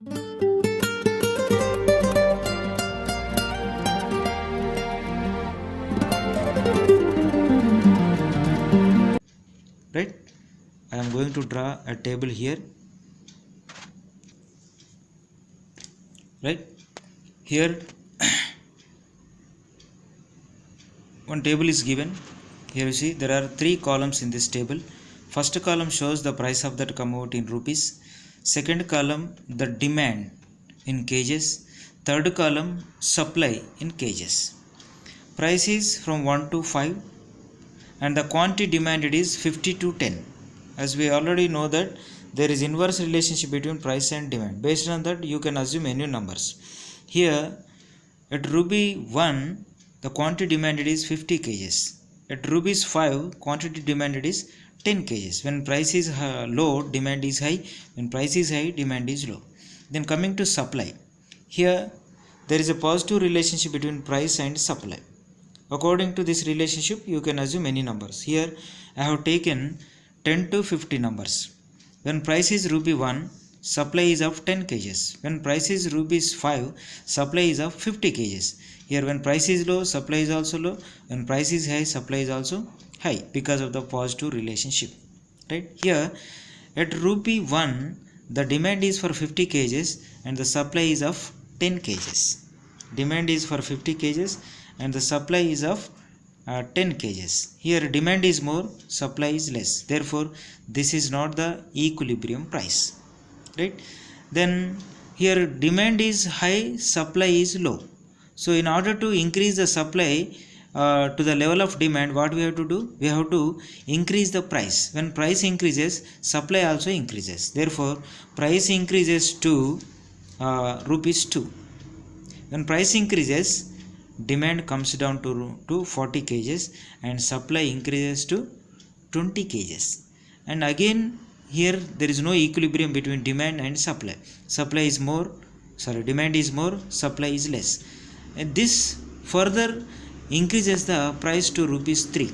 Right? I am going to draw a table here. Right? Here one table is given. Here you see there are 3 columns in this table. First column shows the price of that commodity in rupees. Second column the demand in kgs. Third column supply in kgs. Price is from 1 to 5 and the quantity demanded is 50 to 10. As we already know that there is inverse relationship between price and demand. Based on that you can assume any numbers. Here at rupee 1 the quantity demanded is 50 kgs. At rupees 5 quantity demanded is 10 kgs. When price is low, demand is high. When price is high, demand is low. Then coming to supply. Here there is a positive relationship between price and supply. According to this relationship you can assume any numbers. Here I have taken 10 to 50 numbers. When price is rupee 1, supply is of 10 kgs. When price is rupees 5, supply is of 50 kgs. Here when price is low, supply is also low. When price is high, supply is also high because of the positive relationship. Right? Here at rupee 1, the demand is for 50 kgs and the supply is of 10 kgs. Demand is for 50 kgs and the supply is of 10 kgs. Here demand is more, supply is less. Therefore, this is not the equilibrium price. Right? Then here demand is high, supply is low. So in order to increase the supply to the level of demand, what we have to do? We have to increase the price. When price increases, supply also increases. Therefore, price increases to rupees 2. When price increases, demand comes down to 40 kgs and supply increases to 20 kgs. And again here there is no equilibrium between demand and supply. Demand is more, supply is less. And this further increases the price to rupees 3.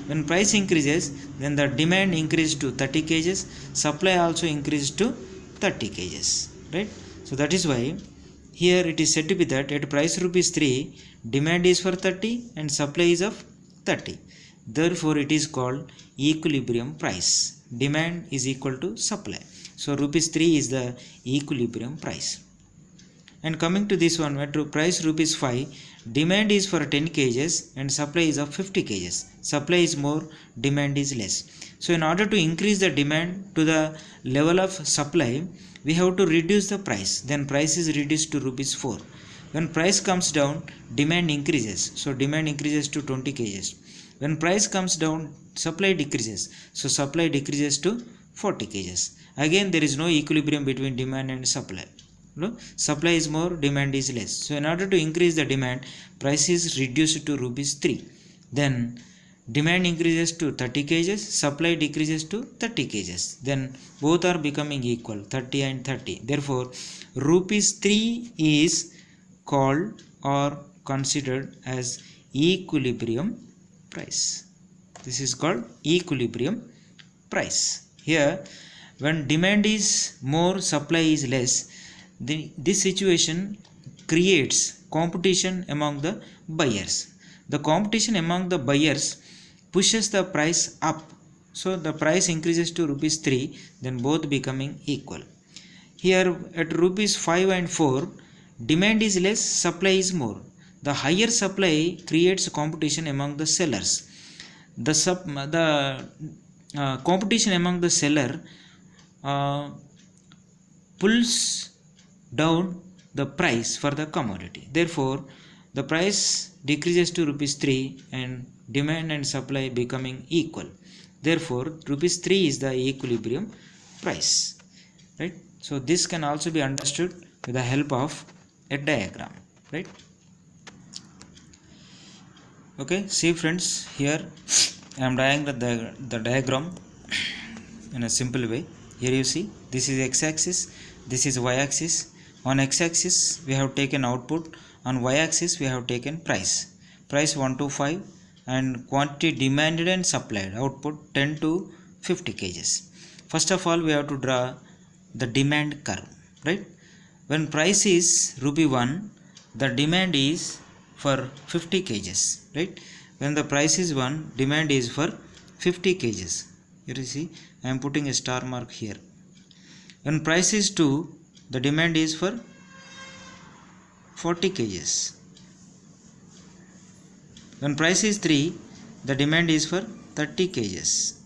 When price increases, then the demand increases to 30 kgs, supply also increases to 30 kgs. Right? So that is why here it is said to be that at price rupees 3, demand is for 30 and supply is of 30. Therefore it is called equilibrium price. Demand is equal to supply. So rupees 3 is the equilibrium price. And coming to this one, at price rupees 5, demand is for 10 kgs and supply is of 50 kgs. Supply is more, demand is less. So in order to increase the demand to the level of supply, we have to reduce the price. Then price is reduced to rupees 4. When price comes down, demand increases. So demand increases to 20 kgs. When price comes down, supply decreases. So supply decreases to 40 kgs. Again there is no equilibrium between demand and supply. No? Supply is more, demand is less. So in order to increase the demand, price is reduced to rupees 3. Then demand increases to 30 kgs, supply decreases to 30 kgs. Then both are becoming equal, 30 and 30. Therefore rupees 3 is called or considered as equilibrium price. This is called equilibrium price. Here when demand is more, supply is less, this situation creates competition among the buyers. The competition among the buyers pushes the price up. So the price increases to rupees 3, then both becoming equal. Here at rupees 5 and 4, demand is less, supply is more. The higher supply creates competition among the sellers. The competition among the seller pulls down the price for the commodity. Therefore the price decreases to rupees 3 and demand and supply becoming equal. Therefore rupees 3 is the equilibrium price. Right? So this can also be understood with the help of a diagram. Right? Okay, see friends, here I am drawing the diagram in a simple way. Here you see this is x-axis, this is y-axis. On x-axis we have taken output, on y-axis we have taken price 1 to 5 and quantity demanded and supplied, output 10 to 50 kgs. First of all we have to draw the demand curve, right? When price is rupee 1, the demand is for 50 kgs, right? When the price is 1, demand is for 50 kgs. Here you see, I am putting a star mark here. When price is 2, the demand is for 40 kgs. When price is 3, the demand is for 30 kgs.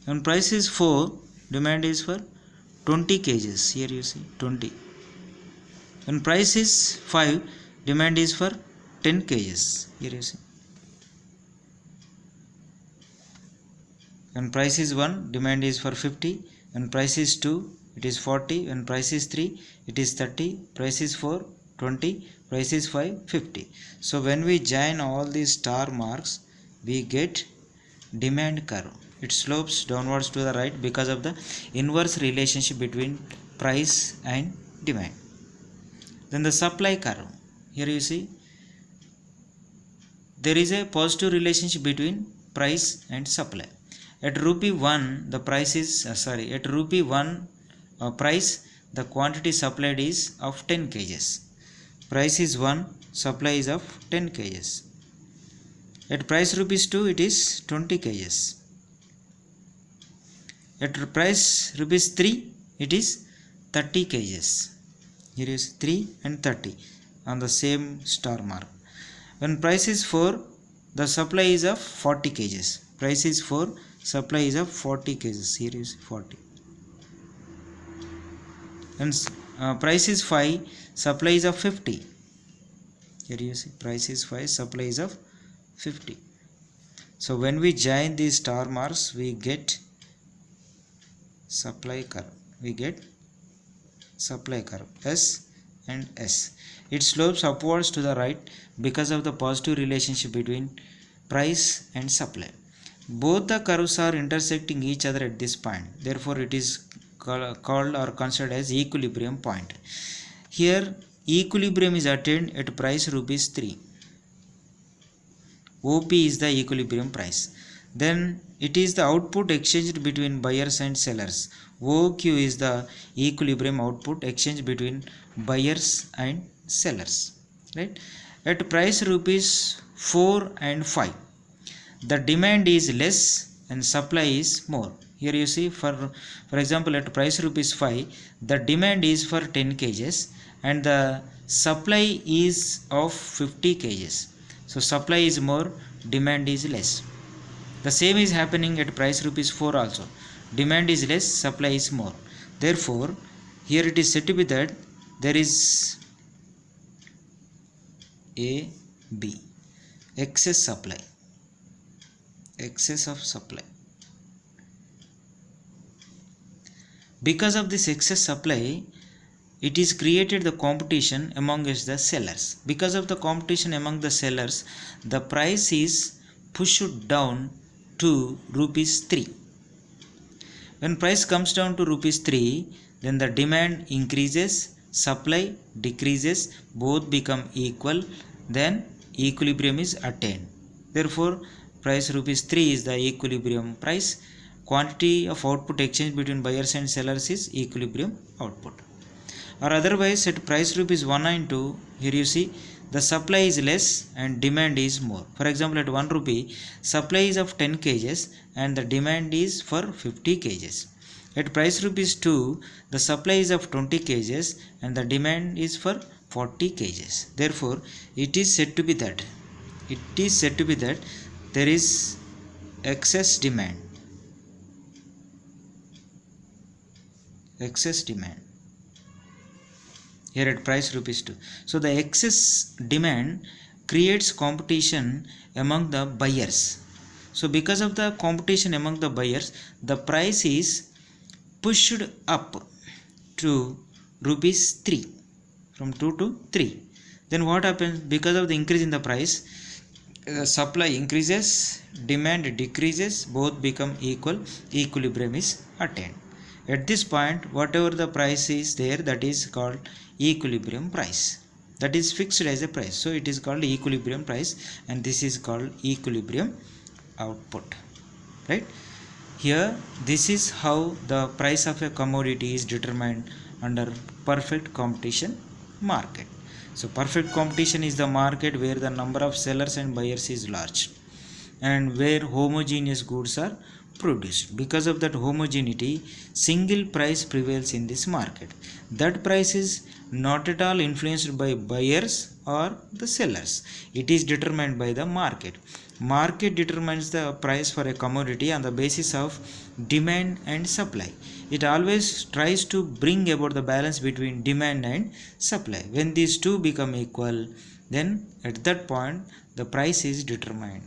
When price is 4, demand is for 20 kgs. Here you see 20. When price is 5, demand is for 10 kgs. Here you see. When price is 1, demand is for 50. When price is 2, it is 40. When price is 3, it is 30. Price is 4, 20. Price is 5, 50. So when we join all these star marks, we get demand curve. It slopes downwards to the right because of the inverse relationship between price and demand. Then the supply curve. Here you see, there is a positive relationship between price and supply. At rupee 1, the price is at rupee 1 price, the quantity supplied is of 10 kgs. Price is 1, supply is of 10 kgs. At price rupees 2, it is 20 kgs. At price rupees 3, it is 30 kgs. Here is 3 and 30 on the same star mark. When price is 4, the supply is of 40 kgs. Price is 4, supply is of 40 kgs. Here is 40. When price is 5, supply is of 50. Here you see, price is 5, supply is of 50. So when we join these star marks, we get supply curve. We get supply curve S and S. It slopes upwards to the right because of the positive relationship between price and supply. Both the curves are intersecting each other at this point. Therefore, it is called or considered as equilibrium point. Here, equilibrium is attained at price rupees 3. OP is the equilibrium price. Then it is the output exchanged between buyers and sellers. OQ is the equilibrium output exchange between buyers and sellers, right? At price rupees 4 and 5, the demand is less and supply is more. Here you see, for example, at price rupees 5, the demand is for 10 kgs and the supply is of 50 kgs. So supply is more, demand is less. The same is happening at price rupees 4 also. Demand is less, supply is more. Therefore, here it is said to be that there is AB, excess supply, excess of supply. Because of this excess supply, it is created the competition amongst the sellers. Because of the competition among the sellers, the price is pushed down to rupees 3. When price comes down to rupees 3, then the demand increases, supply decreases, both become equal, then equilibrium is attained. Therefore, price rupees 3 is the equilibrium price. Quantity of output exchange between buyers and sellers is equilibrium output. Or otherwise, at price rupees 1 and 2, here you see, the supply is less and demand is more. For example, at 1 rupee, supply is of 10 kgs and the demand is for 50 kgs. At price rupees 2, the supply is of 20 kgs and the demand is for 40 kgs. Therefore, it is said to be that there is excess demand. Here at price rupees 2. So the excess demand creates competition among the buyers. So because of the competition among the buyers, the price is pushed up to rupees 3, from 2 to 3. Then what happens? Because of the increase in the price, the supply increases, demand decreases, both become equal, equilibrium is attained. At this point, whatever the price is there, that is called equilibrium price. That is fixed as a price. So it is called equilibrium price and this is called equilibrium output, right? Here, this is how the price of a commodity is determined under perfect competition market. So perfect competition is the market where the number of sellers and buyers is large and where homogeneous goods are produced. Because of that homogeneity, single price prevails in this market. That price is not at all influenced by buyers or the sellers. It is determined by the market. Market determines the price for a commodity on the basis of demand and supply. It always tries to bring about the balance between demand and supply. When these two become equal, then at that point the price is determined.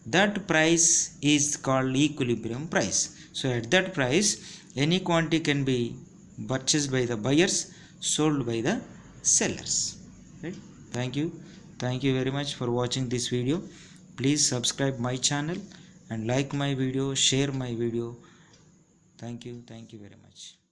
That price is called equilibrium price. So at that price, any quantity can be purchased by the buyers, sold by the sellers. Right? Thank you very much for watching this video. Please subscribe my channel and like my video, share my video. Thank you very much.